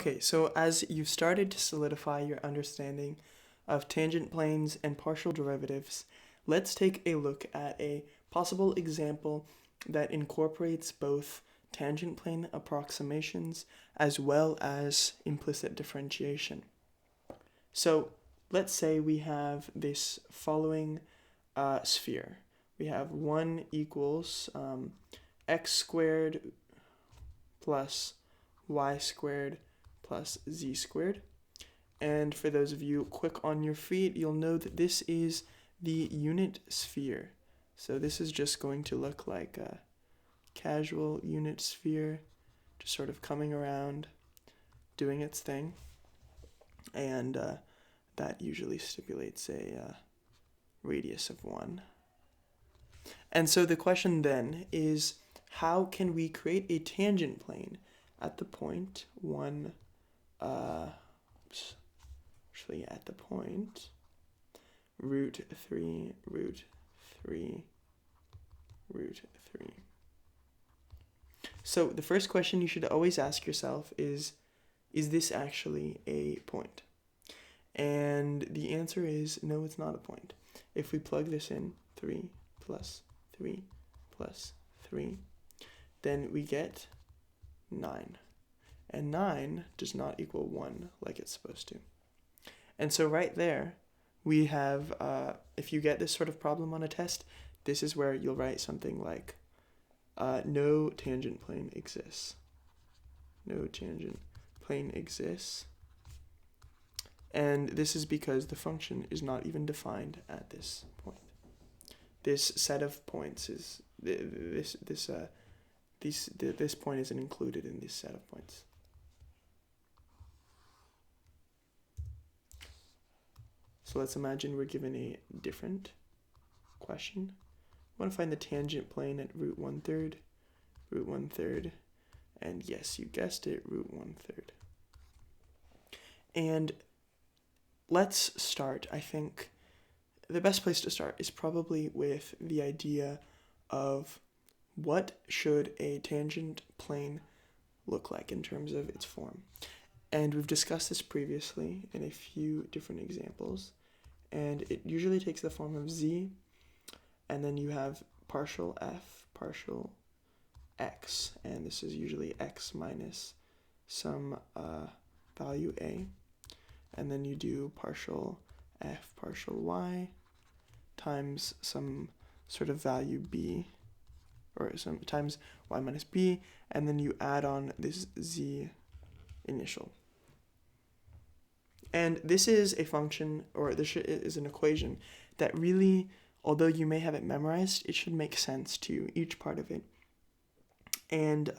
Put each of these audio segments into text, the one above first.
Okay, so as you've started to solidify your understanding of tangent planes and partial derivatives, let's take a look at a possible example that incorporates both tangent plane approximations as well as implicit differentiation. So let's say we have this following sphere. We have 1 equals x squared plus y squared plus z squared. And for those of you quick on your feet, you'll know that this is the unit sphere. So this is just going to look like a casual unit sphere, just sort of coming around, doing its thing. And that usually stipulates a radius of 1. And so the question then is, how can we create a tangent plane at the point at the point root 3, root 3, root 3. So the first question you should always ask yourself is this actually a point? And the answer is no, it's not a point. If we plug this in, 3 plus 3 plus 3, then we get 9. And 9 does not equal 1 like it's supposed to. And so right there, we have, if you get this sort of problem on a test, this is where you'll write something like, no tangent plane exists. No tangent plane exists. And this is because the function is not even defined at this point. This set of points is, this point isn't included in this set of points. So let's imagine we're given a different question. We want to find the tangent plane at root 1/3, root 1/3, and yes, you guessed it, root 1/3. And let's start, I think, the best place to start is probably with the idea of what should a tangent plane look like in terms of its form. And we've discussed this previously in a few different examples, and it usually takes the form of z, and then you have partial f, partial x, and this is usually x minus some value a, and then you do partial f, partial y, times some sort of value b, or some times y minus b, and then you add on this z initial. And this is a function, or this is an equation that really, although you may have it memorized, it should make sense to you, each part of it. And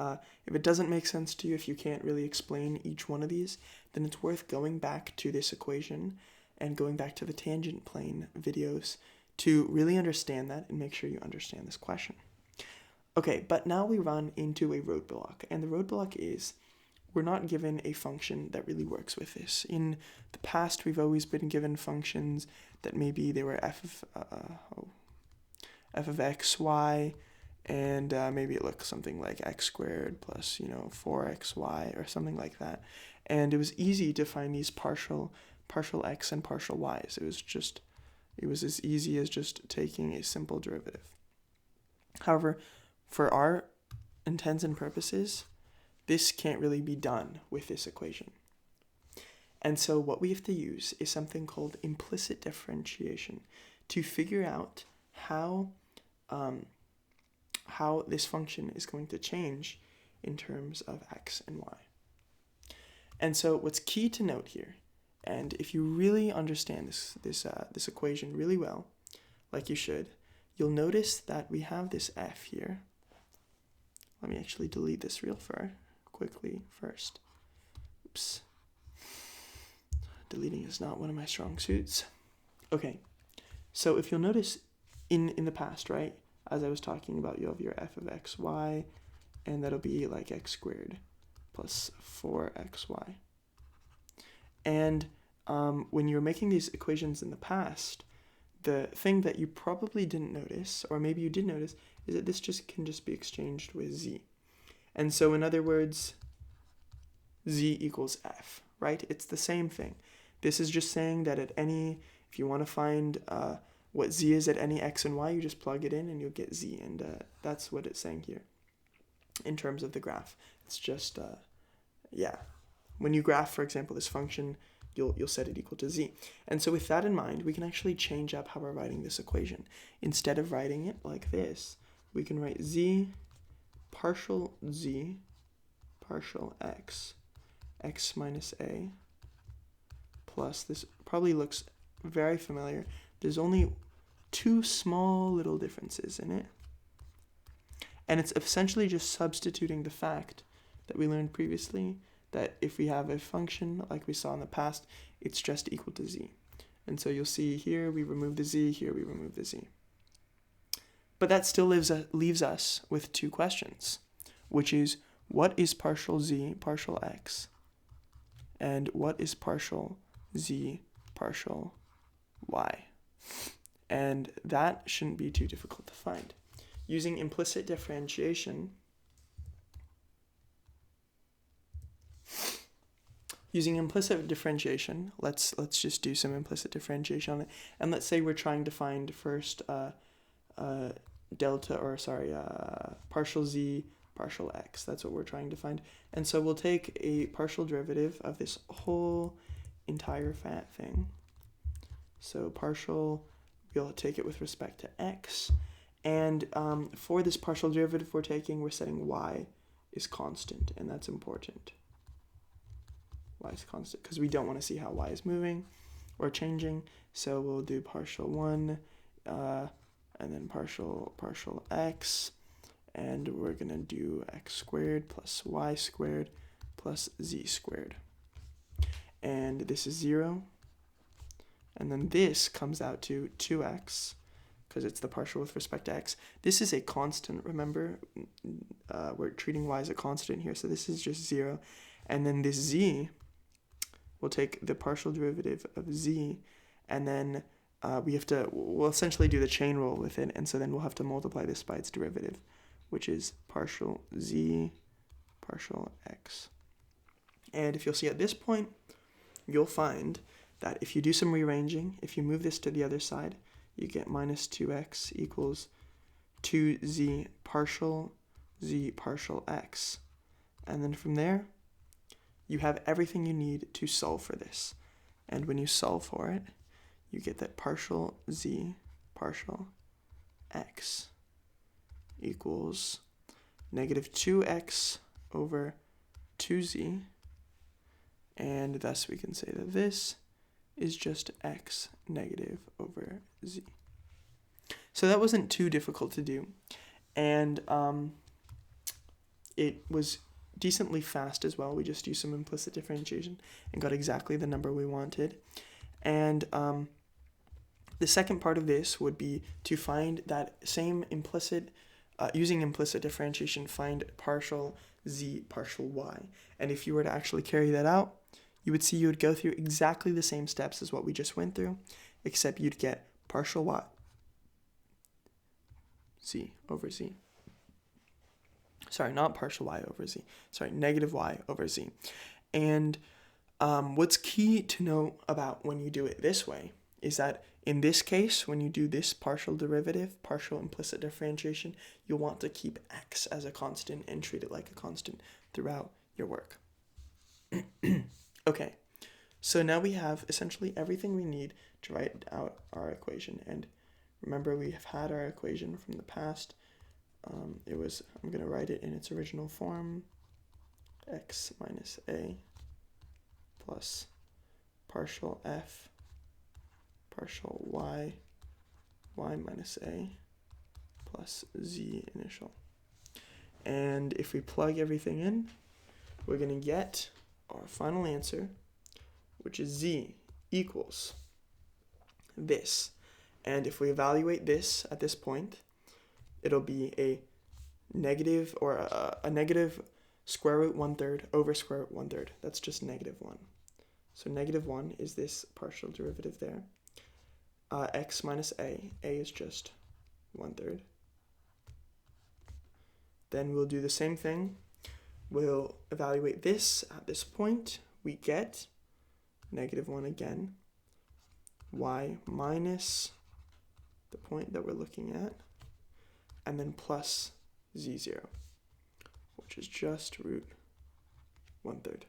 if it doesn't make sense to you, if you can't really explain each one of these, then it's worth going back to this equation and going back to the tangent plane videos to really understand that and make sure you understand this question. Okay, but now we run into a roadblock, and the roadblock is we're not given a function that really works with this. In the past, we've always been given functions that maybe they were f of x, y, and maybe it looks something like x squared plus, 4xy or something like that. And it was easy to find these partial x and partial y's. It was as easy as just taking a simple derivative. However, for our intents and purposes, this can't really be done with this equation. And so what we have to use is something called implicit differentiation to figure out how this function is going to change in terms of x and y. And so what's key to note here, and if you really understand this equation really well, like you should, you'll notice that we have this f here. Let me actually delete this real quickly first. Oops. Deleting is not one of my strong suits. Okay, so if you'll notice in the past, right, as I was talking about, you have your f of x, y, and that'll be like x squared plus 4xy. And when you're making these equations in the past, the thing that you probably didn't notice, or maybe you did notice, is that this can just be exchanged with z. And so in other words, z equals f, right? It's the same thing. This is just saying that if you want to find what z is at any x and y, you just plug it in and you'll get z, and that's what it's saying here in terms of the graph. It's just, yeah. When you graph, for example, this function, you'll set it equal to z. And so with that in mind, we can actually change up how we're writing this equation. Instead of writing it like this, we can write z partial x minus a, plus, this probably looks very familiar. There's only two small little differences in it. And it's essentially just substituting the fact that we learned previously that if we have a function like we saw in the past, it's just equal to z. And so you'll see here we remove the z, here we remove the z. But that still leaves us with two questions, which is what is partial z partial x, and what is partial z partial y? And that shouldn't be too difficult to find. Using implicit differentiation, let's just do some implicit differentiation on it. And let's say we're trying to find first partial z partial x. That's what we're trying to find. And so we'll take a partial derivative of this whole entire fat thing. So we'll take it with respect to x. And for this partial derivative we're setting y is constant, and that's important. Y is constant because we don't want to see how y is moving or changing. So we'll do partial 1 and then partial x, and we're going to do x squared plus y squared plus z squared. And this is 0. And then this comes out to 2x, because it's the partial with respect to x. This is a constant, remember? We're treating y as a constant here, so this is just 0. And then this z, we'll take the partial derivative of z, and then we'll essentially do the chain rule with it, and so then we'll have to multiply this by its derivative, which is partial z partial x. And if you'll see at this point, you'll find that if you do some rearranging, if you move this to the other side, you get minus 2x equals 2z partial x. And then from there, you have everything you need to solve for this. And when you solve for it, you get that partial z partial x equals negative 2x over 2z. And thus we can say that this is just x negative over z. So that wasn't too difficult to do. And it was decently fast as well. We just used some implicit differentiation and got exactly the number we wanted. And the second part of this would be to find that same implicit, using implicit differentiation, find partial z partial y. And if you were to actually carry that out, you would see you would go through exactly the same steps as what we just went through, except you'd get partial y, z over z. Sorry, not partial y over z. Sorry, negative y over z. And what's key to know about when you do it this way is that in this case, when you do this partial derivative, partial implicit differentiation, you'll want to keep x as a constant and treat it like a constant throughout your work. Okay, so now we have essentially everything we need to write out our equation. And remember, we have had our equation from the past. I'm going to write it in its original form, x minus a plus partial f partial y minus a plus z initial. And if we plug everything in, we're going to get our final answer, which is z equals this. And if we evaluate this at this point, it'll be a negative, or a negative square root 1/3 over square root 1/3. That's just negative 1. So negative 1 is this partial derivative there. X minus a is just 1/3. Then we'll do the same thing we'll evaluate this at this point. We get -1 again, y minus the point that we're looking at, and then plus z0, which is just root 1/3.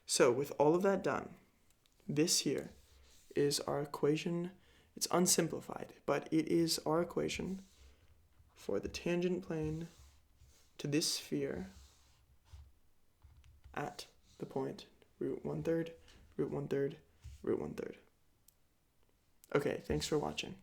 So with all of that done, this here is our equation. It's unsimplified, but it is our equation for the tangent plane to this sphere at the point root 1/3, root 1/3, root 1/3. Okay, thanks for watching.